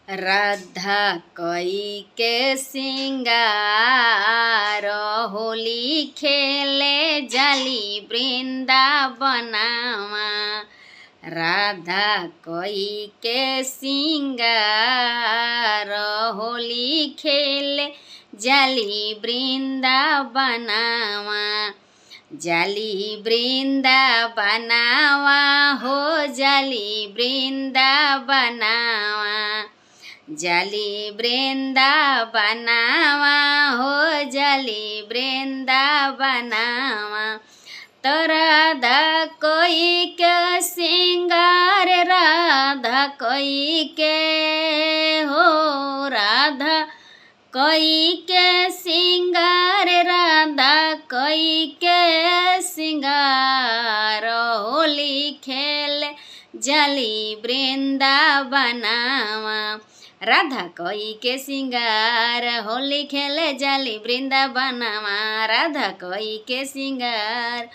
राधा कई के सिंगार होली खेले जाली वृंदावनवा। राधा कई के सिंगार होली खेले जाली वृंदावनवा। जाली वृंदावनवा हो जाली वृंदावनवा। जाली वृंदावनवा हो जाली वृंदावनवा। तो राधा कोई के सिंगार राधा कोई के हो राधा कोई के सिंगार राधा कोई के सिंगार होली खेल जाली वृंदावनवा। राधा कोई के सिंगार होली खेले जाली वृंदावनवा। राधा कोई के सिंगार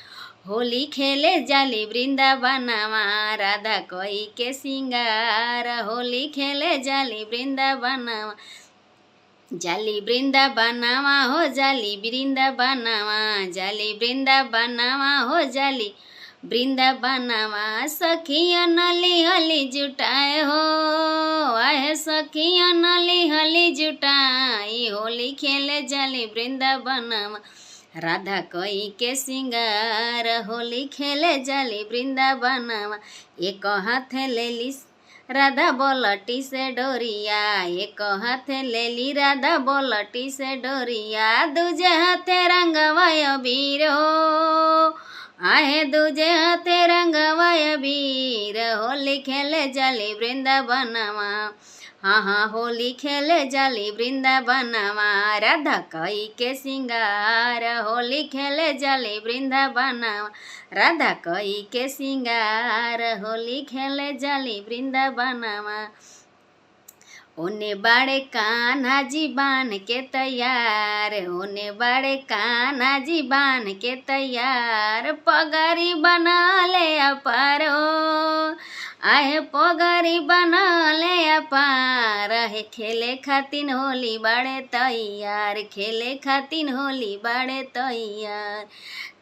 होली खेले जाली वृंदावनवा। राधा कोई के सिंगार होली खेले जाली वृंदावनवा। जाली वृंदावनवा हो जाली वृंदावनवा। जाली वृंदावनवा हो जाली वृंदावनवा। सखिया नली हली जुटाए हो आए सखिया नली हली जुटाई होली खेले जाली वृंदावनवा। राधा कोई के सिंगार होली खेले जाली वृंदावनवा। एक हाथ ले ली राधा बोलटी से डोरिया। एक हाथ ले ली राधा बोलटी से डोरिया। दूजे हाथे रंगवाय बीर हो आहे दूजे हाथे रंगवाय बीर होली खेले जाली वृंदावनवा। हाँ हाँ होली खेले जाली वृंदावनवा। राधा कोई के सिंगार होली खेले जाली वृंदावनवा। राधा कोई के सिंगार होली खेले जाली वृंदावनवा। ओने बाड़े कान्हा जी बान के तैयार। ओने बाड़े कान्हा जी बान के तैयार। पगड़ी बना ले अपार हो आहे पगड़ी बना ले अपार है। खेले खातिन होली बाड़े तैयार। खेले खातिन होली बाड़े तैयार।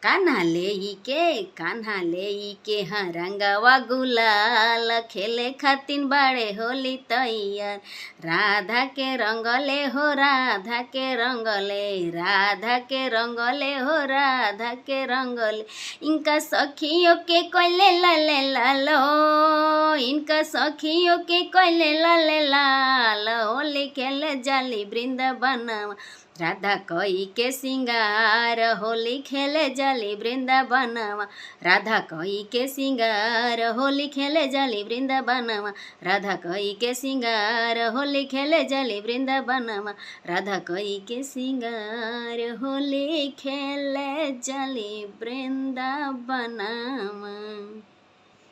कान्हा ले के हाँ रंगवा गुलाल खेले खातिन बाड़े होली तैयार। राधा के रंगले हो राधा के रंगले राधा के रंगले हो राधा के रंगले। इनका सखियों के कोयले लाले लालो इनका सखियों के कोयले लाले लाल होली खेले जाली वृंदावनवा। राधा कोई के सिंगार होली खेले जाली वृंदावनवा। राधा कोई के सिंगार होली खेले जाली वृंदावनवा। राधा कोई के सिंगार होली खेले जाली वृंदावनवा। राधा कोई के सिंगार होली खेले जाली वृंदावनवा।